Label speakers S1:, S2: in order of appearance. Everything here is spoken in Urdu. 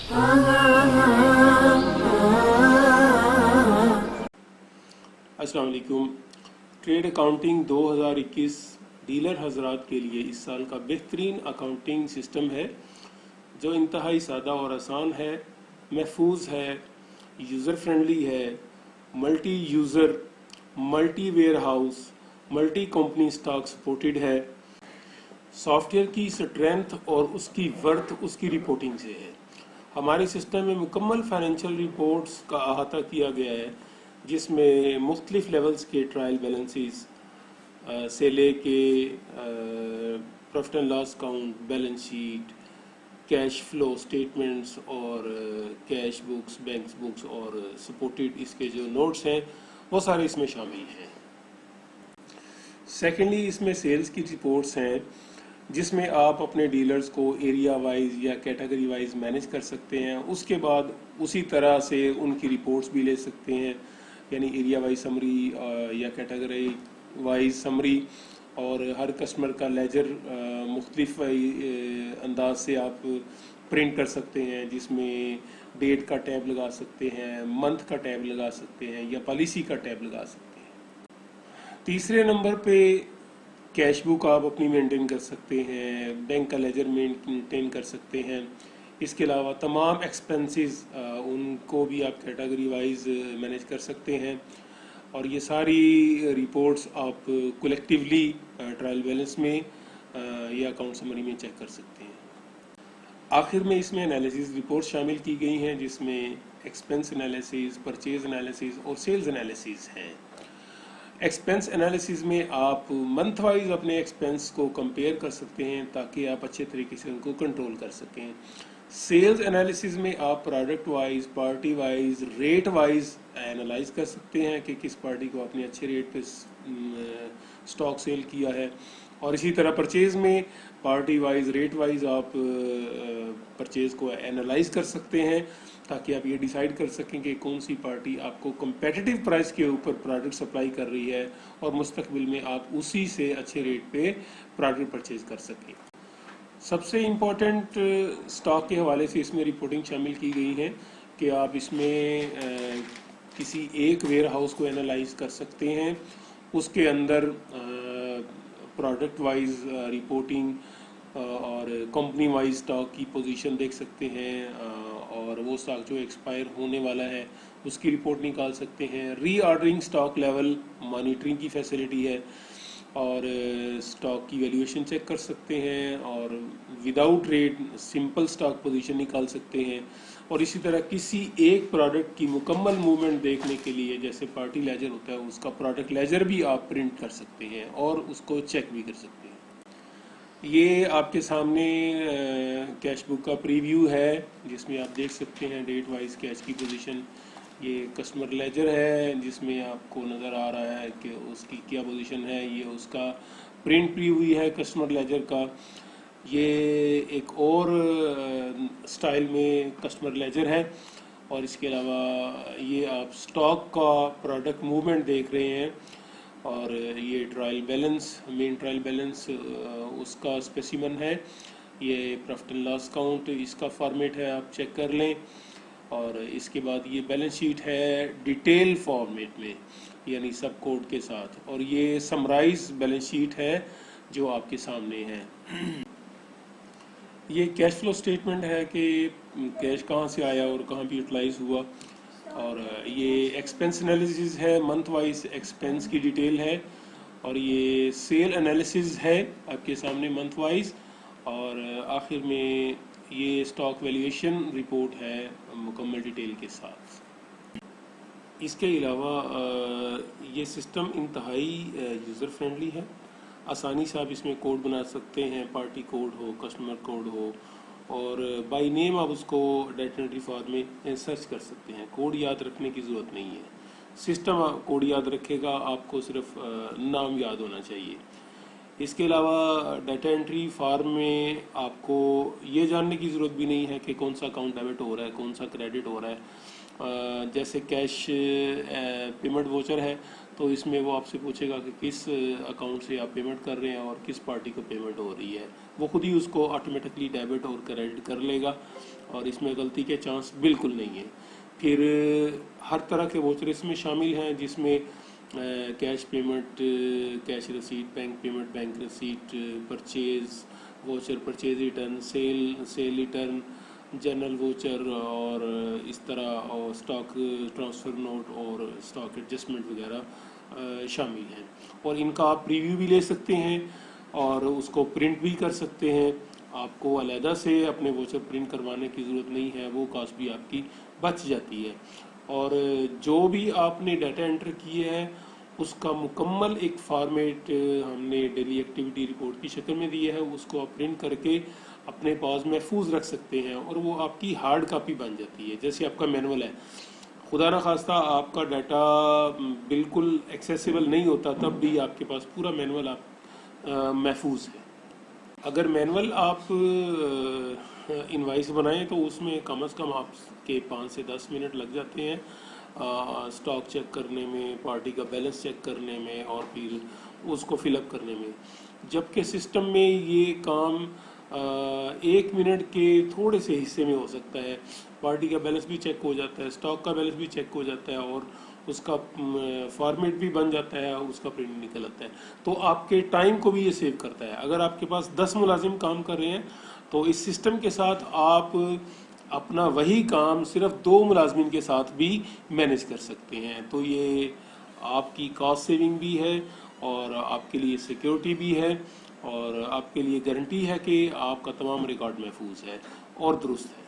S1: السلام علیکم۔ ٹریڈ اکاؤنٹنگ 2021 ڈیلر حضرات کے لیے اس سال کا بہترین اکاؤنٹنگ سسٹم ہے جو انتہائی سادہ اور آسان ہے، محفوظ ہے، یوزر فرینڈلی ہے، multi user, multi where house, multi company stock supported ہے۔ سافٹ ویئر کی سٹرینتھ اور اس کی ورتھ اس کی رپورٹنگ سے ہے۔ ہمارے سسٹم میں مکمل فائنینشیل رپورٹس کا احاطہ کیا گیا ہے، جس میں مختلف لیولز کے ٹرائل بیلنسز سے لے کے profit and loss account, balance sheet, cash flow statements اور کیش بکس، بینکس بکس اور سپورٹڈ اس کے جو نوٹس ہیں وہ سارے اس میں شامل ہیں۔ سیکنڈلی اس میں سیلز کی رپورٹس ہیں، جس میں آپ اپنے ڈیلرز کو ایریا وائز یا کیٹیگری وائز مینیج کر سکتے ہیں۔ اس کے بعد اسی طرح سے ان کی رپورٹس بھی لے سکتے ہیں، یعنی ایریا وائز سمری یا کیٹیگری وائز سمری، اور ہر کسٹمر کا لیجر مختلف انداز سے آپ پرنٹ کر سکتے ہیں، جس میں ڈیٹ کا ٹیب لگا سکتے ہیں، منتھ کا ٹیب لگا سکتے ہیں یا پالیسی کا ٹیب لگا سکتے ہیں۔ تیسرے نمبر پہ کیش بک آپ اپنی مینٹین کر سکتے ہیں، بینک کا لیجر مینٹین کر سکتے ہیں۔ اس کے علاوہ تمام ایکسپنسز ان کو بھی آپ کیٹیگری وائز مینیج کر سکتے ہیں، اور یہ ساری رپورٹس آپ کولیکٹیولی ٹرائل بیلنس میں یا اکاؤنٹ سمری میں چیک کر سکتے ہیں۔ آخر میں اس میں انالیسز رپورٹ شامل کی گئی ہیں، جس میں ایکسپنس انالیسز، پرچیز انالیسز اور سیلز انالیسز ہیں۔ ایکسپنس انالیسز میں آپ منتھ وائز اپنے ایکسپنس کو کمپیئر کر سکتے ہیں تاکہ آپ اچھے طریقے سے ان کو کنٹرول کر سکیں۔ سیلز انالیسز میں آپ product wise, party wise, rate wise analyse کر سکتے ہیں کہ کس پارٹی کو آپ نے اچھے ریٹ پہ سٹاک سیل کیا ہے، اور اسی طرح پرچیز میں پارٹی وائز، ریٹ وائز آپ پرچیز کو انالائز کر سکتے ہیں تاکہ آپ یہ ڈیسائیڈ کر سکیں کہ کون سی پارٹی آپ کو کمپیٹیٹیو پرائس کے اوپر پروڈکٹ سپلائی کر رہی ہے، اور مستقبل میں آپ اسی سے اچھے ریٹ پہ پروڈکٹ پرچیز کر سکیں۔ سب سے امپورٹنٹ سٹاک کے حوالے سے اس میں رپورٹنگ شامل کی گئی ہے کہ آپ اس میں کسی ایک ویئر ہاؤس کو انالائز کر سکتے ہیں، اس کے اندر پروڈکٹ وائز رپورٹنگ اور کمپنی وائز سٹاک کی پوزیشن دیکھ سکتے ہیں، اور وہ سٹاک جو ایکسپائر ہونے والا ہے اس کی رپورٹ نکال سکتے ہیں۔ ری آرڈرنگ سٹاک لیول مانیٹرنگ کی فیسلٹی ہے، اور سٹاک کی ویلیویشن چیک کر سکتے ہیں، اور without rate simple stock position نکال سکتے ہیں، اور اسی طرح کسی ایک پروڈکٹ کی مکمل موومنٹ دیکھنے کے لیے جیسے پارٹی لیجر ہوتا ہے اس کا پروڈکٹ لیجر بھی آپ پرنٹ کر سکتے ہیں اور اس کو چیک بھی کر سکتے ہیں۔ یہ آپ کے سامنے کیش بک کا پریویو ہے، جس میں آپ دیکھ سکتے ہیں ڈیٹ وائز کیش کی پوزیشن۔ یہ کسٹمر لیجر ہے جس میں آپ کو نظر آ رہا ہے کہ اس کی کیا پوزیشن ہے، یہ اس کا پرنٹ بھی ہوئی ہے کسٹمر لیجر کا۔ یہ ایک اور سٹائل میں کسٹمر لیجر ہے، اور اس کے علاوہ یہ آپ سٹاک کا پروڈکٹ موومنٹ دیکھ رہے ہیں، اور یہ ٹرائل بیلنس، مین ٹرائل بیلنس اس کا اسپیسیمن ہے۔ یہ پروفٹ اینڈ لاس اکاؤنٹ اس کا فارمیٹ ہے، آپ چیک کر لیں، اور اس کے بعد یہ بیلنس شیٹ ہے ڈیٹیل فارمیٹ میں، یعنی سب کوڈ کے ساتھ، اور یہ سمرائز بیلنس شیٹ ہے جو آپ کے سامنے ہے۔ یہ کیش فلو سٹیٹمنٹ ہے کہ کیش کہاں سے آیا اور کہاں پہ یوٹیلائز ہوا، اور یہ ایکسپنس انالیسز ہے، منتھ وائز ایکسپنس کی ڈیٹیل ہے، اور یہ سیل انالیسز ہے آپ کے سامنے منتھ وائز، اور آخر میں یہ سٹاک ویلیویشن رپورٹ ہے مکمل ڈیٹیل کے ساتھ۔ اس کے علاوہ یہ سسٹم انتہائی یوزر فرینڈلی ہے، آسانی سے آپ اس میں کوڈ بنا سکتے ہیں، پارٹی کوڈ ہو، کسٹمر کوڈ ہو، اور بائی نیم آپ اس کو ڈیٹا انٹری فارم میں سرچ کر سکتے ہیں۔ کوڈ یاد رکھنے کی ضرورت نہیں ہے، سسٹم کوڈ یاد رکھے گا، آپ کو صرف نام یاد ہونا چاہیے۔ اس کے علاوہ ڈیٹا انٹری فارم میں آپ کو یہ جاننے کی ضرورت بھی نہیں ہے کہ کون سا اکاؤنٹ ڈیبٹ ہو رہا ہے، کون سا کریڈٹ ہو رہا ہے. جیسے کیش پیمنٹ ووچر ہے تو اس میں وہ آپ سے پوچھے گا کہ کس اکاؤنٹ سے آپ پیمنٹ کر رہے ہیں اور کس پارٹی کو پیمنٹ ہو رہی ہے. وہ خود ہی اس کو آٹومیٹکلی ڈیبٹ اور کریڈٹ کر لے گا اور اس میں غلطی کے چانس بالکل نہیں ہے. پھر ہر طرح کے ووچر اس میں شامل ہیں، جس میں cash payment, cash receipt, bank payment, bank receipt, purchase voucher, purchase return, sale return, general voucher, اور اس طرح اور اسٹاک ٹرانسفر نوٹ اور اسٹاک ایڈجسٹمنٹ وغیرہ شامل ہیں. اور ان کا آپ پریویو بھی لے سکتے ہیں اور اس کو پرنٹ بھی کر سکتے ہیں. آپ کو علیحدہ سے اپنے ووچر پرنٹ کروانے کی ضرورت نہیں ہے، وہ کاسٹ بھی آپ کی بچ جاتی ہے. اور جو بھی آپ نے ڈیٹا انٹر کیے ہے اس کا مکمل ایک فارمیٹ ہم نے ڈیلی ایکٹیویٹی رپورٹ کی شکل میں دی ہے، اس کو آپ پرنٹ کر کے اپنے پاس محفوظ رکھ سکتے ہیں اور وہ آپ کی ہارڈ کاپی بن جاتی ہے. جیسے آپ کا مینول ہے، خدا نخواستہ آپ کا ڈیٹا بالکل ایکسیسیبل نہیں ہوتا تب بھی آپ کے پاس پورا مینول آپ محفوظ ہے. اگر مینول آپ انوائس بنائیں تو اس میں کم از کم آپ کے 5 سے 10 منٹ لگ جاتے ہیں اسٹاک چیک کرنے میں، پارٹی کا بیلنس چیک کرنے میں اور پھر اس کو فل اپ کرنے میں. جبکہ سسٹم میں یہ کام 1 منٹ کے تھوڑے سے حصے میں ہو سکتا ہے. پارٹی کا بیلنس بھی چیک ہو جاتا ہے، اسٹاک کا بیلنس بھی چیک ہو جاتا ہے اور اس کا فارمیٹ بھی بن جاتا ہے اور اس کا پرنٹ نکل آتا ہے. تو آپ کے ٹائم کو بھی یہ سیو کرتا ہے. اگر آپ کے پاس 10 ملازم کام کر رہے ہیں تو اس سسٹم کے ساتھ آپ اپنا وہی کام صرف 2 ملازمین کے ساتھ بھی مینیج کر سکتے ہیں. تو یہ آپ کی کاسٹ سیونگ بھی ہے اور آپ کے لیے سیکیورٹی بھی ہے اور آپ کے لیے گارنٹی ہے کہ آپ کا تمام ریکارڈ محفوظ ہے اور درست ہے.